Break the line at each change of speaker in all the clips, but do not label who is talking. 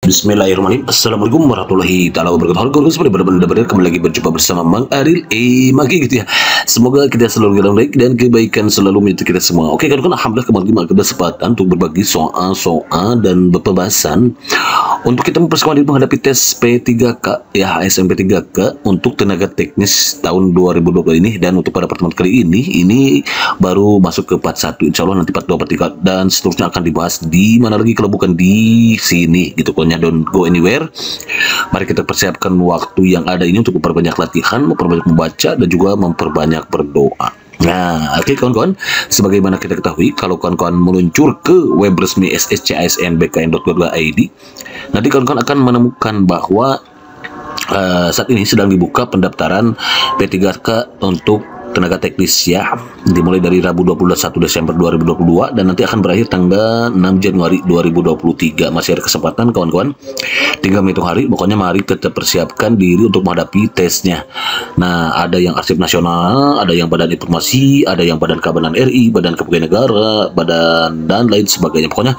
Bismillahirrahmanirrahim. Assalamualaikum warahmatullahi taala wabarakatuh. Halo guys, benar-benar kembali lagi berjumpa bersama Mang Aril Maki gitu ya. Semoga kita selalu dalam baik dan kebaikan selalu menyertai kita semua. Oke, kan alhamdulillah kembali kesempatan untuk berbagi soal dan pembahasan untuk kita mempersiapkan diri menghadapi tes P3K ya, ASN P3K untuk tenaga teknis tahun 2020 ini. Dan untuk pada pertemuan kali ini baru masuk ke part 1. Insya Allah nanti part 2, part 3 dan seterusnya akan dibahas di mana lagi kalau bukan di sini gitu. Pokoknya don't go anywhere. Mari kita persiapkan waktu yang ada ini untuk memperbanyak latihan, memperbanyak membaca dan juga memperbanyak berdoa. Nah, oke kawan-kawan, sebagaimana kita ketahui, kalau kawan-kawan meluncur ke web resmi sscsnbkn.go.id, nanti kawan-kawan akan menemukan bahwa saat ini sedang dibuka pendaftaran P3K untuk tenaga teknis ya, dimulai dari Rabu 21 Desember 2022 dan nanti akan berakhir tanggal 6 Januari 2023. Masih ada kesempatan kawan-kawan, tinggal menghitung hari. Pokoknya mari kita persiapkan diri untuk menghadapi tesnya. Nah, ada yang Arsip Nasional, ada yang Badan Informasi, ada yang Badan Keamanan RI, Badan Kepegawaian Negara, Badan dan lain sebagainya. Pokoknya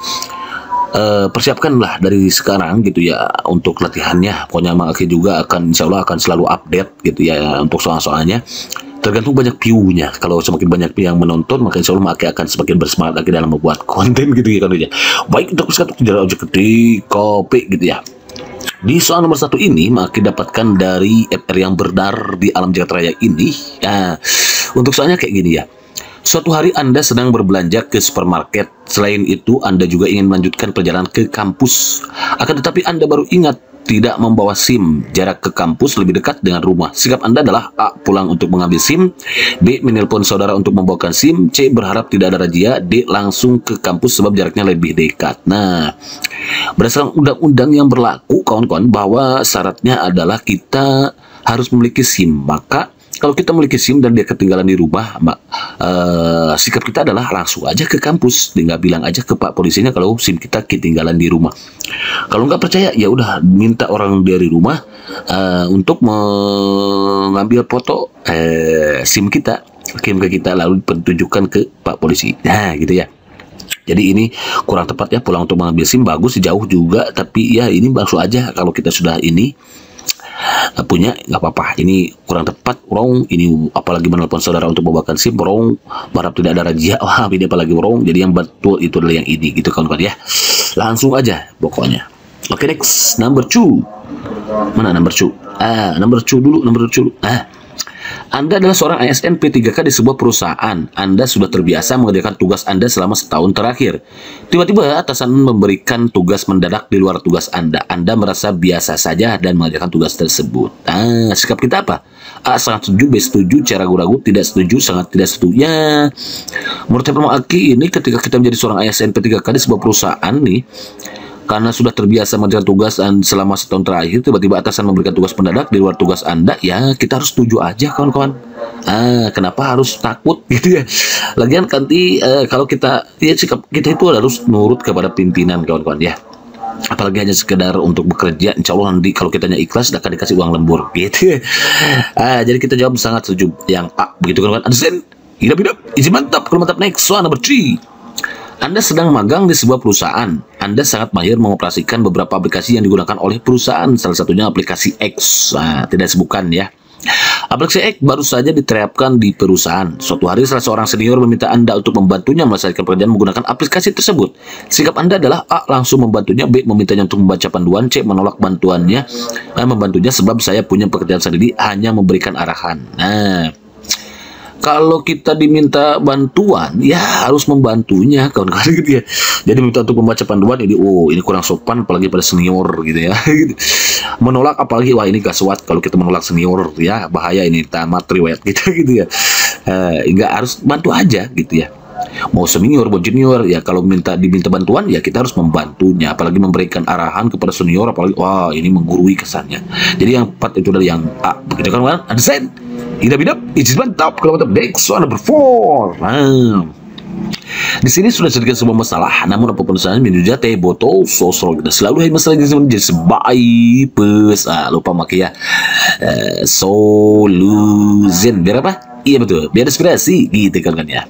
persiapkanlah dari sekarang gitu ya untuk latihannya. Pokoknya Mang Aki juga akan insya Allah akan selalu update gitu ya untuk soal-soalnya. Tergantung banyak view-nya. Kalau semakin banyak yang menonton, maka insya Allah Mang Aki akan semakin bersemangat lagi dalam membuat konten gitu ya kan ya. Baik, untuk sekarang jalan ojek di kopi gitu ya. Di soal nomor 1 ini Mang Aki dapatkan dari FR yang beredar di alam jagat raya ini. Nah, untuk soalnya kayak gini ya. Suatu hari Anda sedang berbelanja ke supermarket. Selain itu, Anda juga ingin melanjutkan perjalanan ke kampus. Akan tetapi Anda baru ingat tidak membawa SIM. Jarak ke kampus lebih dekat dengan rumah. Sikap Anda adalah A. Pulang untuk mengambil SIM, B. Menelpon saudara untuk membawakan SIM, C. Berharap tidak ada razia, D. Langsung ke kampus sebab jaraknya lebih dekat. Nah, berdasarkan undang-undang yang berlaku, kawan-kawan, bahwa syaratnya adalah kita harus memiliki SIM. Maka kalau kita memiliki SIM dan dia ketinggalan di rumah, sikap kita adalah langsung aja ke kampus, tinggal bilang aja ke Pak polisinya kalau SIM kita ketinggalan di rumah. Kalau nggak percaya, ya udah minta orang dari rumah untuk mengambil foto SIM kita, kirim ke kita lalu tunjukkan ke Pak polisi. Nah, gitu ya. Jadi ini kurang tepat ya, pulang untuk mengambil SIM bagus jauh juga, tapi ya ini langsung aja kalau kita sudah ini punya nggak apa-apa. Ini kurang tepat orang ini, apalagi menelpon saudara untuk membawakan SIM orang berharap tidak ada razia. Wah, ini apalagi orang. Jadi yang betul itu adalah yang ini gitu kawan-kawan ya. Langsung aja pokoknya. Oke, next number 2. Mana number 2? Number 2 dulu, number 2 dulu. Anda adalah seorang ASN P3K di sebuah perusahaan. Anda sudah terbiasa mengerjakan tugas Anda selama setahun terakhir. Tiba-tiba atasan memberikan tugas mendadak di luar tugas Anda. Anda merasa biasa saja dan mengerjakan tugas tersebut. Sikap kita apa? A. Sangat setuju, B. Setuju, C. Ragu-ragu, tidak setuju, sangat tidak setuju. Ya, menurut saya Mang Aki ini ketika kita menjadi seorang ASN P3K di sebuah perusahaan nih, karena sudah terbiasa mengerjakan tugas dan selama setahun terakhir tiba-tiba atasan memberikan tugas mendadak di luar tugas Anda, ya kita harus setuju aja kawan-kawan. Kenapa harus takut gitu ya? Lagian nanti kalau kita ya sikap kita itu harus nurut kepada pimpinan kawan-kawan ya. Apalagi hanya sekedar untuk bekerja, insya Allah nanti kalau kitanya ikhlas akan dikasih uang lembur gitu. Jadi kita jawab sangat setuju yang A begitu kawan-kawan. Understand? Hidup izin mantap. Kalau mantap, next one number 3. Anda sedang magang di sebuah perusahaan. Anda sangat mahir mengoperasikan beberapa aplikasi yang digunakan oleh perusahaan. Salah satunya aplikasi X. Tidak sebutkan ya. Aplikasi X baru saja diterapkan di perusahaan. Suatu hari salah seorang senior meminta Anda untuk membantunya menyelesaikan pekerjaan menggunakan aplikasi tersebut. Sikap Anda adalah A. Langsung membantunya, B. Memintanya untuk membaca panduan, C. Menolak membantunya sebab saya punya pekerjaan sendiri, hanya memberikan arahan. Kalau kita diminta bantuan, ya harus membantunya kawan-kawan gitu ya. Jadi minta untuk membaca panduan ini, ini kurang sopan apalagi pada senior gitu ya. Menolak apalagi, wah ini gaswat kalau kita menolak senior ya, bahaya ini tamat riwayat kita gitu ya. Enggak, harus bantu aja gitu ya. Mau senior, mau junior ya, kalau diminta bantuan ya kita harus membantunya, apalagi memberikan arahan kepada senior, apalagi wah ini menggurui kesannya. Jadi yang 4 itu dari yang A begitu kan? Understand? Hidup izin mantap. Kalau mantap, next one number 4. Di sini sudah sedikit sebuah masalah, namun apapun usahanya menuju teh botol sosro kita selalu hay masalah ini menjadi sebaik pes. Lupa maki ya. Solution biar apa? Iya betul, biar inspirasi gitu kan ya.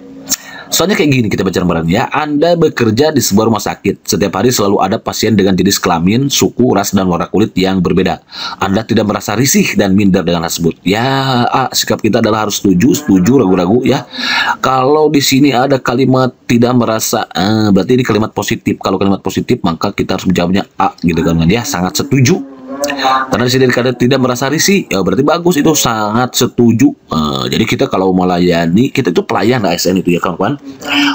Soalnya kayak gini, kita baca bareng ya. Anda bekerja di sebuah rumah sakit. Setiap hari selalu ada pasien dengan jenis kelamin, suku, ras, dan warna kulit yang berbeda. Anda tidak merasa risih dan minder dengan hal tersebut. Ya, sikap kita adalah harus setuju, ragu-ragu ya. Kalau di sini ada kalimat tidak merasa, berarti ini kalimat positif. Kalau kalimat positif, maka kita harus menjawabnya A gitu kan ya. Sangat setuju. Karena di sini dikatakan tidak merasa risih, ya berarti bagus, itu sangat setuju. Jadi kita kalau melayani, kita itu pelayan ASN itu ya kawan-kawan.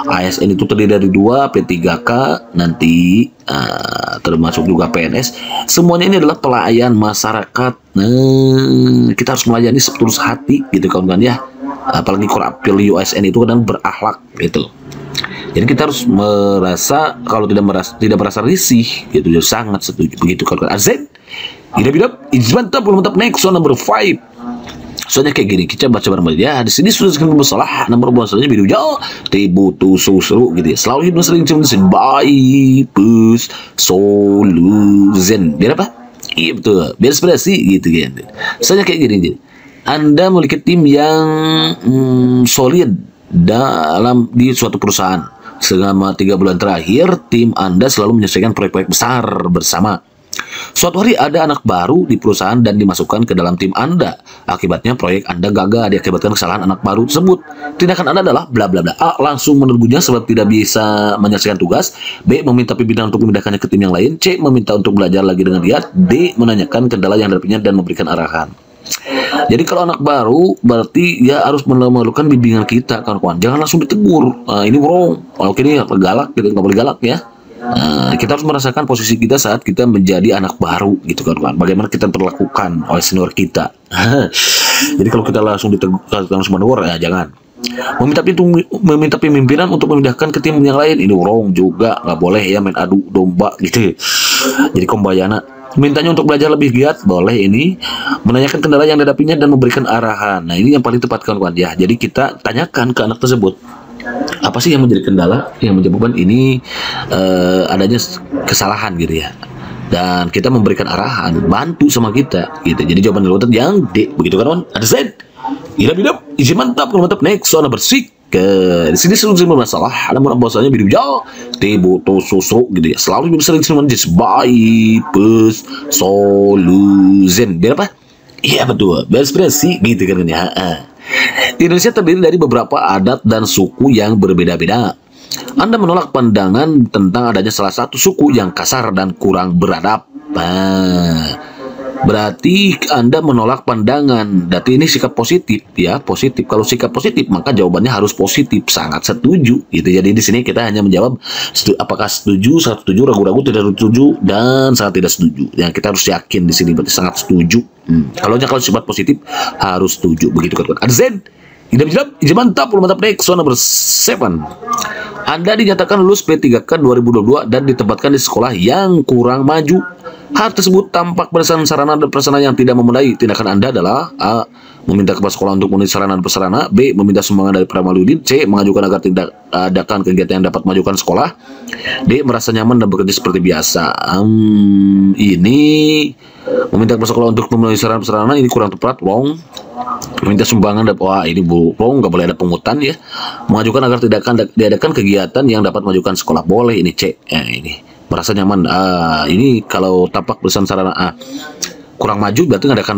ASN itu terdiri dari 2 P3K, nanti termasuk juga PNS. Semuanya ini adalah pelayan masyarakat. Kita harus melayani setulus hati gitu kawan-kawan ya. Apalagi kalau pilih ASN itu kadang berakhlak gitu. Jadi kita harus merasa, kalau tidak merasa risih gitu, ya sangat setuju begitu kawan-kawan. Azan Idap, mantap, mantap. Next one number 5. Soalnya kayak gini, kita baca bareng-bareng ya. Di sini sudah sekian bersalah. Nomor bahasanya biru jauh. Tibutu susru gitu ya. Selalu hidup sering cuma baik, pus, soluzen. Biar apa? Iya betul. Biar inspirasi gitu kan. Soalnya kayak gini. Anda memiliki tim yang solid di suatu perusahaan. Selama 3 bulan terakhir, tim Anda selalu menyelesaikan proyek-proyek besar bersama. Suatu hari ada anak baru di perusahaan dan dimasukkan ke dalam tim Anda. Akibatnya proyek Anda gagal diakibatkan kesalahan anak baru tersebut. Tindakan Anda adalah bla bla bla. A. Langsung menerbitnya sebab tidak bisa menyelesaikan tugas. B. Meminta pimpinan untuk memindahkannya ke tim yang lain. C. Meminta untuk belajar lagi dengan dia. D. Menanyakan kendala yang dihadapinya dan memberikan arahan. Jadi kalau anak baru berarti ya harus memerlukan bimbingan kita kawan-kawan. Jangan langsung ditegur. Ini wrong. Oke ini galak gitu, nggak boleh galak ya. Kita harus merasakan posisi kita saat kita menjadi anak baru gitu kan. Bagaimana kita diperlakukan oleh senior kita. Jadi kalau kita langsung ditegur, langsung menegur ya jangan. Meminta pimpinan untuk memindahkan ke tim yang lain, ini wrong juga, nggak boleh ya, main adu domba gitu. Jadi kombayana. Mintanya untuk belajar lebih giat, boleh ini. Menanyakan kendala yang dihadapinya dan memberikan arahan. Nah ini yang paling tepat kawan-kawan ya. Jadi kita tanyakan ke anak tersebut, apa sih yang menjadi kendala yang menyebabkan ini adanya kesalahan gitu ya, dan kita memberikan arahan, bantu sama kita gitu. Jadi jawaban dari yang D begitu kan. Ada Z idap izin mantap next soal bersih ke di sini sering bermasalah. Ada mana bahasanya biru jauh tibu to susu gitu ya, selalu sering just by pus soluzen. Biar apa? Iya betul, berekspresi gitu kan ya. Indonesia terdiri dari beberapa adat dan suku yang berbeda-beda. Anda menolak pandangan tentang adanya salah satu suku yang kasar dan kurang beradab. Berarti Anda menolak pandangan. Berarti ini sikap positif ya, positif. Kalau sikap positif maka jawabannya harus positif, sangat setuju gitu. Jadi di sini kita hanya menjawab apakah setuju, sangat setuju, ragu-ragu, tidak setuju, dan sangat tidak setuju. Yang kita harus yakin di sini berarti sangat setuju. Kalau sifat positif harus setuju begitu kan. Ada Z. Tidak mantap next one number 7. Anda dinyatakan lulus P3K 2022 dan ditempatkan di sekolah yang kurang maju. Hal tersebut tampak berdasarkan sarana dan prasarana yang tidak memadai. Tindakan Anda adalah A. Meminta kepala sekolah untuk memenuhi sarana dan prasarana. B. Meminta sumbangan dari Pramaludin. C. Mengajukan agar tidak adakan kegiatan yang dapat memajukan sekolah. D. Merasa nyaman dan bekerja seperti biasa. Ini meminta kepala sekolah untuk memenuhi sarana dan prasarana, ini kurang tepat, wrong. Meminta sumbangan, wah ini wrong, nggak boleh ada pungutan ya. Mengajukan agar tidak akan diadakan kegiatan yang dapat memajukan sekolah, boleh, ini C. Ini merasa nyaman. Ini kalau tampak berdasarkan sarana A kurang maju berarti ngadakan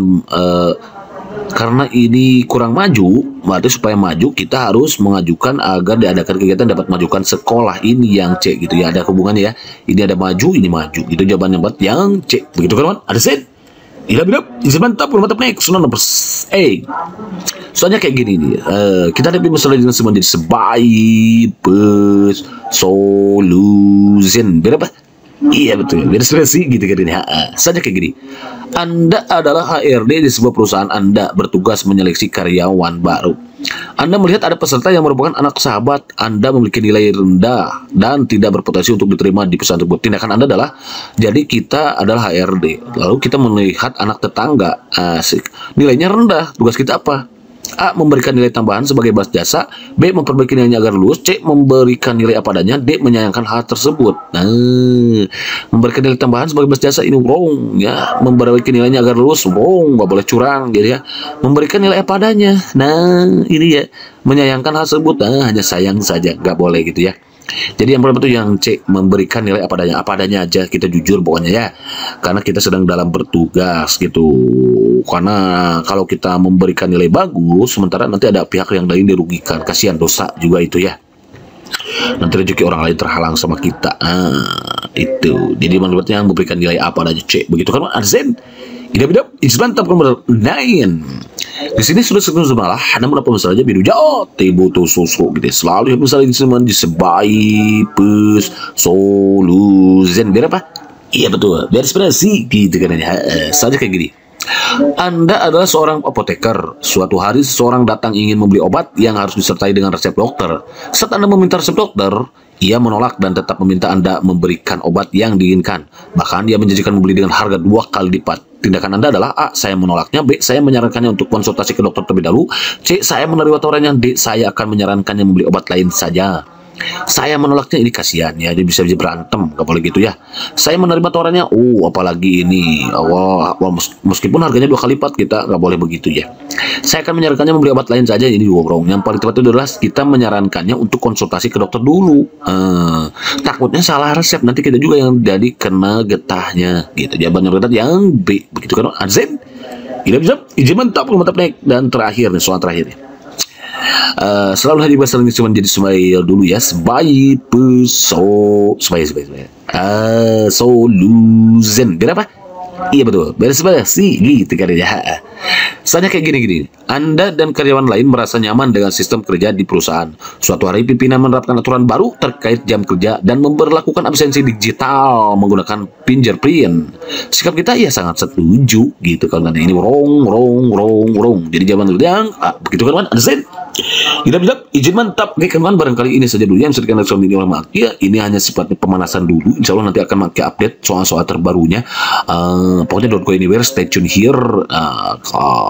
karena ini kurang maju, berarti supaya maju kita harus mengajukan agar diadakan kegiatan dapat memajukan sekolah, ini yang C gitu ya, ada hubungannya ya. Ini ada maju, ini maju. Itu jawaban yang buat yang C. Begitu kan? Ada set. Idap, mantap next nomor A. Soalnya kayak gini nih, kita ada masalah dengan menjadi sebaik solution. Berapa? Iya betul, berekspresi gitu kan ini. Soalnya kayak gini, Anda adalah HRD di sebuah perusahaan. Anda bertugas menyeleksi karyawan baru. Anda melihat ada peserta yang merupakan anak sahabat Anda memiliki nilai rendah dan tidak berpotensi untuk diterima di perusahaan tersebut. Tindakan Anda adalah, jadi kita adalah HRD, lalu kita melihat anak tetangga asik, nilainya rendah. Tugas kita apa? A. Memberikan nilai tambahan sebagai balas jasa. B. Memperbaiki nilainya agar lulus. C. Memberikan nilai apa adanya. D. Menyayangkan hal tersebut. Nah, memberikan nilai tambahan sebagai balas jasa ini wrong ya. Memperbaiki nilainya agar lulus wrong, nggak boleh curang gitu ya. Memberikan nilai apa adanya. Nah, ini ya. Menyayangkan hal tersebut. Nah, hanya sayang saja, nggak boleh gitu ya. Jadi yang pertama itu yang C, memberikan nilai apa adanya aja, kita jujur pokoknya ya, karena kita sedang dalam bertugas gitu. Karena kalau kita memberikan nilai bagus, sementara nanti ada pihak yang lain dirugikan, kasihan, dosa juga itu ya. Nanti rezeki orang lain terhalang sama kita. Itu. Jadi menurutnya yang memberikan nilai apa adanya C, begitu kan Arzen? Idap-idap, mantap nomor 9. Di sini sudah malah, namun apa masalahnya biru jauh, butuh susu gitu. Selalu yang misalnya di sebaik pus soluzen biar apa? Iya betul, biar inspirasi gitu kan ya. Saja kayak gini. Anda adalah seorang apoteker. Suatu hari seseorang datang ingin membeli obat yang harus disertai dengan resep dokter. Saat Anda meminta resep dokter, ia menolak dan tetap meminta Anda memberikan obat yang diinginkan. Bahkan dia menjanjikan membeli dengan harga 2 kali lipat. Tindakan Anda adalah A. Saya menolaknya. B. Saya menyarankannya untuk konsultasi ke dokter terlebih dahulu. C. Saya menerima tawarannya. D. Saya akan menyarankannya membeli obat lain saja. Saya menolaknya, ini kasihan ya, dia bisa berantem, gak boleh gitu ya. Saya menerima tawarannya, apalagi ini, meskipun harganya 2 kali lipat, kita gak boleh begitu ya. Saya akan menyarankannya membeli obat lain saja, ini juga wrong. Yang paling tepat itu adalah kita menyarankannya untuk konsultasi ke dokter dulu. Takutnya salah resep, nanti kita juga yang jadi kena getahnya gitu. Jawabannya benar yang B, begitu kan Azen? Izin mantap naik. Dan terakhir nih, soal terakhir nih. Selalu hadir bahasa Inggris cuma jadi smile dulu ya. Sebaik soluzen. Biar apa? Iya betul, beres-beres sih gitu kan ya. Soalnya kayak gini-gini, Anda dan karyawan lain merasa nyaman dengan sistem kerja di perusahaan. Suatu hari pimpinan menerapkan aturan baru terkait jam kerja dan memberlakukan absensi digital menggunakan fingerprint. Sikap kita ya sangat setuju gitu kan, ini wrong. Jadi zaman yang begitu kan, understand? Izin mantap. Oke kan, barangkali ini saja dulu yang bisa dikatakan ini oleh Mak. Ya, ini hanya sifatnya pemanasan dulu. Insya Allah nanti akan Mak update soal-soal terbarunya. Pokoknya don't go anywhere, stay tune here.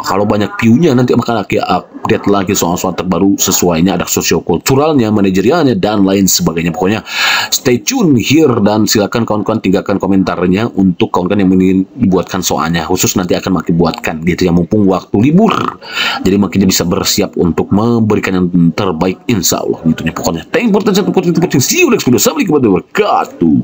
Kalau banyak view-nya nanti akan update lagi soal-soal terbaru sesuainya, ada sosiokulturalnya, manajerialnya, dan lain sebagainya. Pokoknya stay tune here dan silakan kawan-kawan tinggalkan komentarnya untuk kawan-kawan yang ingin dibuatkan soalnya. Khusus nanti akan Mak buatkan gitu ya, mumpung waktu libur. Jadi makinnya bisa bersiap untuk memberikan yang terbaik insya Allah gitu ya. Pokoknya thank you for watching. See you next video. Assalamualaikum warahmatullahi wabarakatuh.